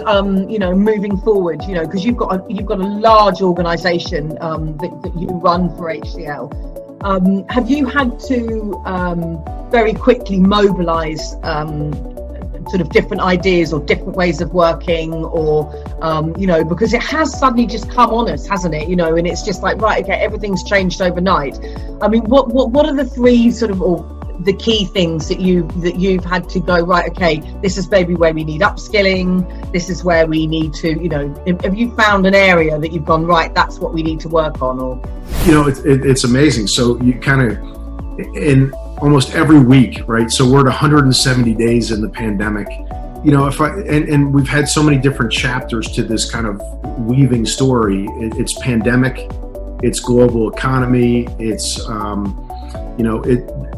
moving forward, because you've got a large organization that you run for HCL. Have you had to very quickly mobilize sort of different ideas or different ways of working, or because it has suddenly just come on us, hasn't it? And it's just like, right, okay, everything's changed overnight. I mean, what are the three sort of, or the key things that you've had to go, right, okay, this is maybe where we need upskilling, this is where we need to, have you found an area that you've gone, right, that's what we need to work on? Or it's amazing. So you kind of, in almost every week, right? So we're at 170 days in the pandemic. And we've had so many different chapters to this kind of weaving story. It's pandemic, it's global economy, it's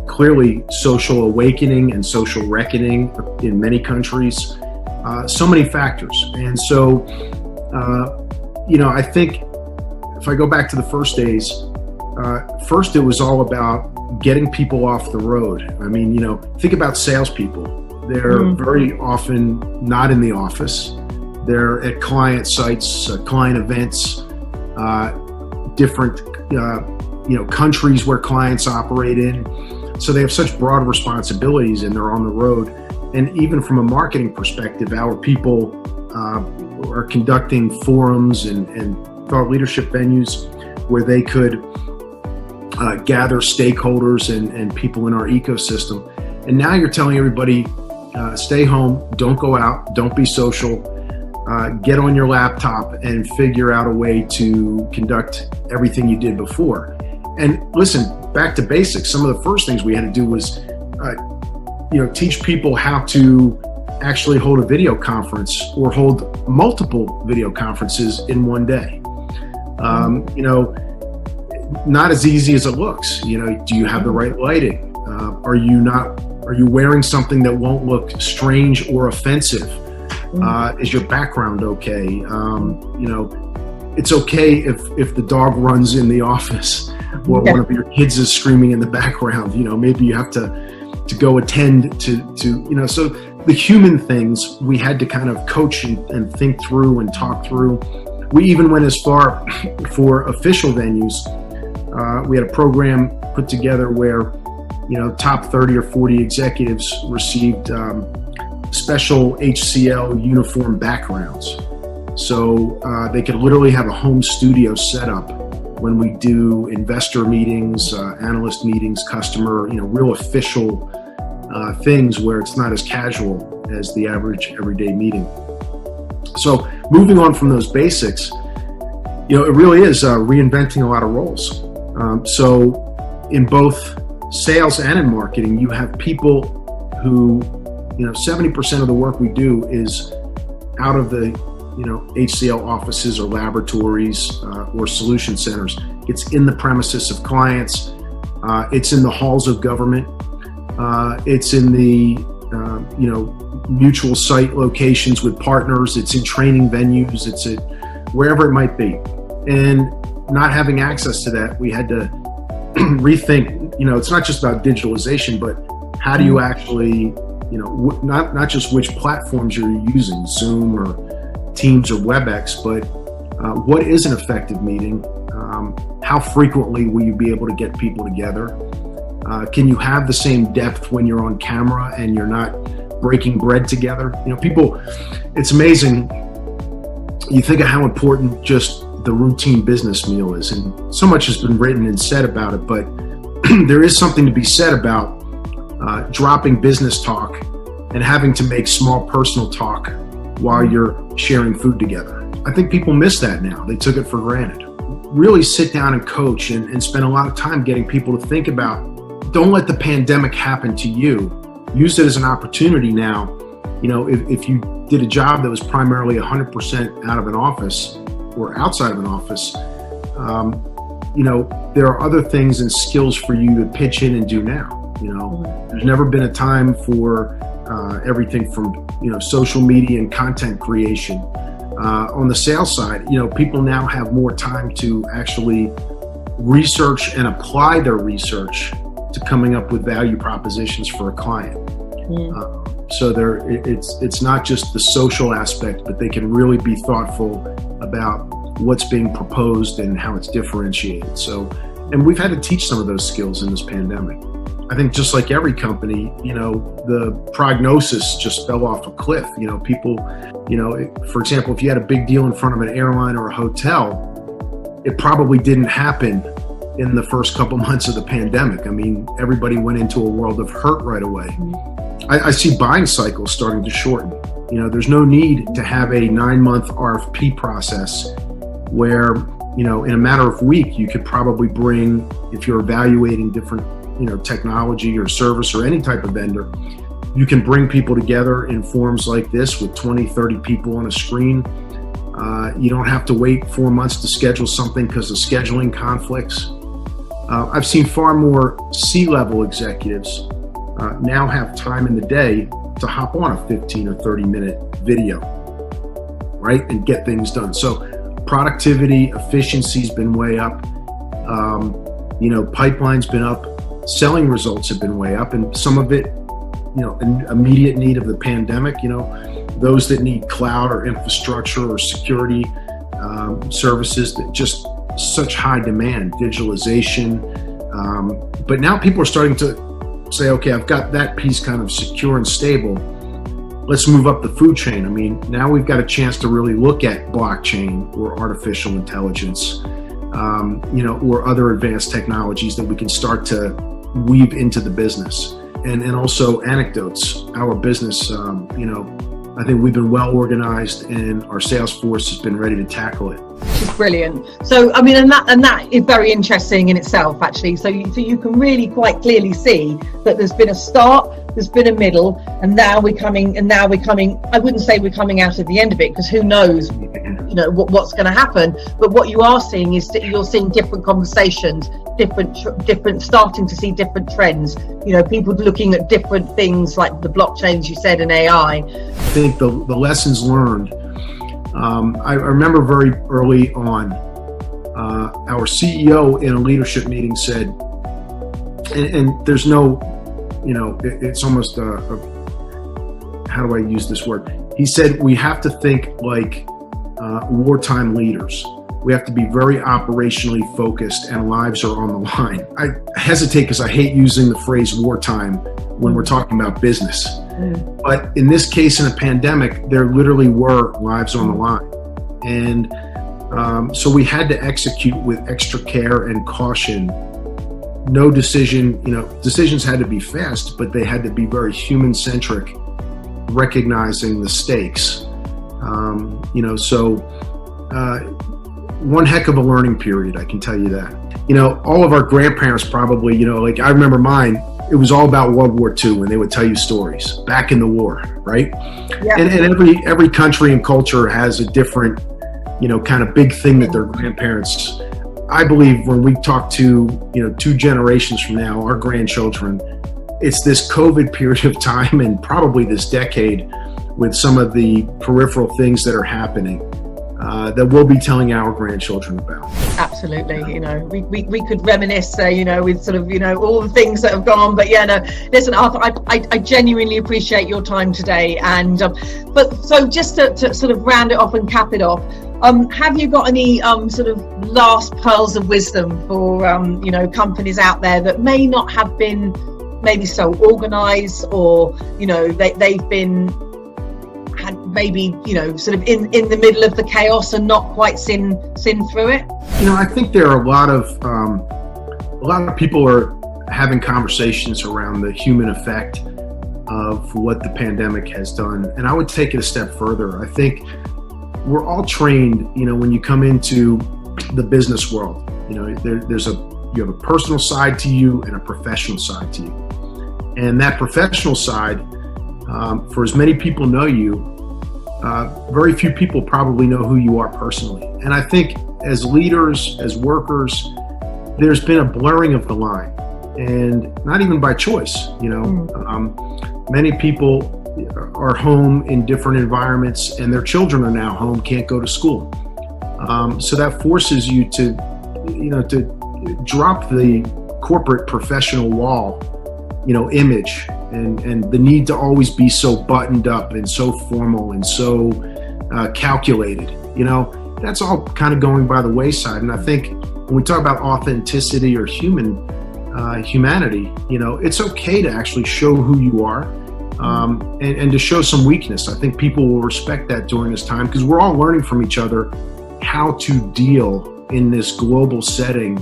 clearly social awakening and social reckoning in many countries. So many factors, and so I think if I go back to the first days, first it was all about getting people off the road. I mean, think about salespeople. They're very often not in the office. They're at client sites, client events, different, countries where clients operate in. So they have such broad responsibilities and they're on the road. And even from a marketing perspective, our people are conducting forums and thought leadership venues where they could gather stakeholders and people in our ecosystem. And now you're telling everybody, stay home, don't go out, don't be social, get on your laptop and figure out a way to conduct everything you did before. And listen, back to basics. Some of the first things we had to do was, teach people how to actually hold a video conference or hold multiple video conferences in one day. Not as easy as it looks. Do you have the right lighting? Are you wearing something that won't look strange or offensive? Is your background okay? It's okay if the dog runs in the office or one of your kids is screaming in the background. Maybe you have to go attend to so the human things we had to kind of coach and think through and talk through. We even went as far for official venues. We had a program put together where, top 30 or 40 executives received special HCL uniform backgrounds. So they could literally have a home studio set up when we do investor meetings, analyst meetings, customer, real official things where it's not as casual as the average everyday meeting. So moving on from those basics, it really is reinventing a lot of roles. So in both sales and in marketing, you have people who, 70% of the work we do is out of the, HCL offices or laboratories or solution centers. It's in the premises of clients. It's in the halls of government. It's in the, mutual site locations with partners. It's in training venues. It's at wherever it might be. And not having access to that, we had to rethink, it's not just about digitalization, but how do you actually, not just which platforms you're using, Zoom or Teams or WebEx, but what is an effective meeting? How frequently will you be able to get people together? Can you have the same depth when you're on camera and you're not breaking bread together? People, it's amazing. You think of how important just the routine business meal is, and so much has been written and said about it, but there is something to be said about dropping business talk and having to make small personal talk while you're sharing food together. I think people miss that now. They took it for granted. Really sit down and coach and spend a lot of time getting people to think about, don't let the pandemic happen to you. Use it as an opportunity now. If you did a job that was primarily 100% out of an office or outside of an office, there are other things and skills for you to pitch in and do now. There's never been a time for everything from, social media and content creation. On the sales side, people now have more time to actually research and apply their research to coming up with value propositions for a client. So it's not just the social aspect, but they can really be thoughtful about what's being proposed and how it's differentiated. So, and we've had to teach some of those skills in this pandemic. I think just like every company, the prognosis just fell off a cliff. People, for example, if you had a big deal in front of an airline or a hotel, it probably didn't happen in the first couple months of the pandemic. I mean, everybody went into a world of hurt right away. I see buying cycles starting to shorten. There's no need to have a 9-month RFP process where, in a matter of week, you could probably bring, if you're evaluating different technology or service or any type of vendor, you can bring people together in forums like this with 20, 30 people on a screen. You don't have to wait 4 months to schedule something because of scheduling conflicts. I've seen far more C-level executives now have time in the day to hop on a 15 or 30-minute video, right, and get things done. So productivity, efficiency's been way up. Pipeline's been up. Selling results have been way up, and some of it, an immediate need of the pandemic, those that need cloud or infrastructure or security services, that just such high demand, digitalization. But now people are starting to say, okay, I've got that piece kind of secure and stable. Let's move up the food chain. I mean, now we've got a chance to really look at blockchain or artificial intelligence, or other advanced technologies that we can start to weave into the business, and also anecdotes. Our business, I think we've been well organized, and our sales force has been ready to tackle it. Which is brilliant. So, I mean, and that is very interesting in itself, actually. So you can really quite clearly see that there's been a start, there's been a middle, and now we're coming. I wouldn't say we're coming out of the end of it, because who knows, what's going to happen. But what you are seeing is that you're seeing different conversations, different, starting to see different trends. People looking at different things like the blockchains you said and AI. I think the lessons learned. I remember very early on, our CEO in a leadership meeting said, and there's no, it's almost how do I use this word? He said, we have to think like wartime leaders. We have to be very operationally focused, and lives are on the line. I hesitate because I hate using the phrase wartime when we're talking about business. But in this case, in a pandemic, there literally were lives on the line. And so we had to execute with extra care and caution. No decision, decisions had to be fast, but they had to be very human-centric, recognizing the stakes. One heck of a learning period, I can tell you that. All of our grandparents probably, like I remember mine, it was all about World War II when they would tell you stories back in the war, right? Yeah. And every country and culture has a different, kind of big thing that their grandparents, I believe when we talk to, 2 generations from now, our grandchildren, it's this COVID period of time and probably this decade with some of the peripheral things that are happening that we'll be telling our grandchildren about. Absolutely. We could reminisce, with sort of, all the things that have gone. But listen, Arthur, I genuinely appreciate your time today. And but so just to sort of round it off and cap it off, have you got any sort of last pearls of wisdom for companies out there that may not have been maybe so organized, or they've been had maybe sort of in the middle of the chaos and not quite seen through it? I think there are a lot of people are having conversations around the human effect of what the pandemic has done, and I would take it a step further. I think we're all trained, when you come into the business world, you have a personal side to you and a professional side to you, and that professional side, for as many people know you, very few people probably know who you are personally. And I think as leaders, as workers, there's been a blurring of the line, and not even by choice. Many people are home in different environments, and their children are now home, can't go to school. So that forces you to drop the corporate professional wall, image and the need to always be so buttoned up and so formal and so calculated. That's all kind of going by the wayside. And I think when we talk about authenticity or humanity, it's okay to actually show who you are, and to show some weakness. I think people will respect that during this time, because we're all learning from each other how to deal in this global setting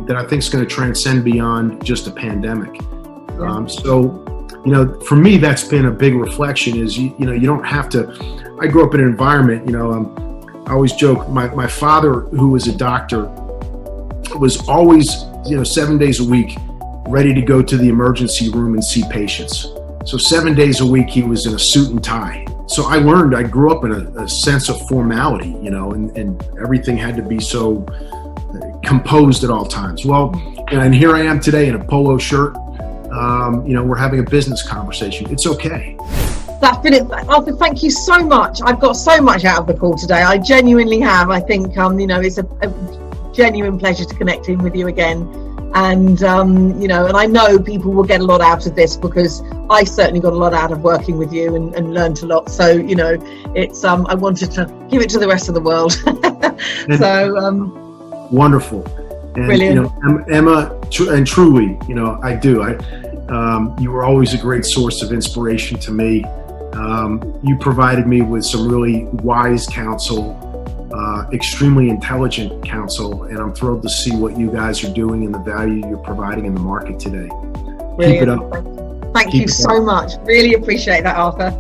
that I think is going to transcend beyond just a pandemic. So for me, that's been a big reflection is, you don't have to. I grew up in an environment, I always joke, my father, who was a doctor, was always, 7 days a week ready to go to the emergency room and see patients. So 7 days a week he was in a suit and tie. So I grew up in a sense of formality, and everything had to be so composed at all times. Well, and here I am today in a polo shirt. We're having a business conversation. It's okay. That's been it. Arthur, thank you so much. I've got so much out of the call today. I genuinely have. I think, it's a genuine pleasure to connect in with you again. And, and I know people will get a lot out of this, because I certainly got a lot out of working with you and learned a lot. So, it's, I wanted to give it to the rest of the world. Wonderful. And, brilliant. Emma, and truly, I do. You were always a great source of inspiration to me. You provided me with some really wise counsel, extremely intelligent counsel, and I'm thrilled to see what you guys are doing and the value you're providing in the market today. Brilliant. Keep it up. Thank you so much. Really appreciate that, Arthur.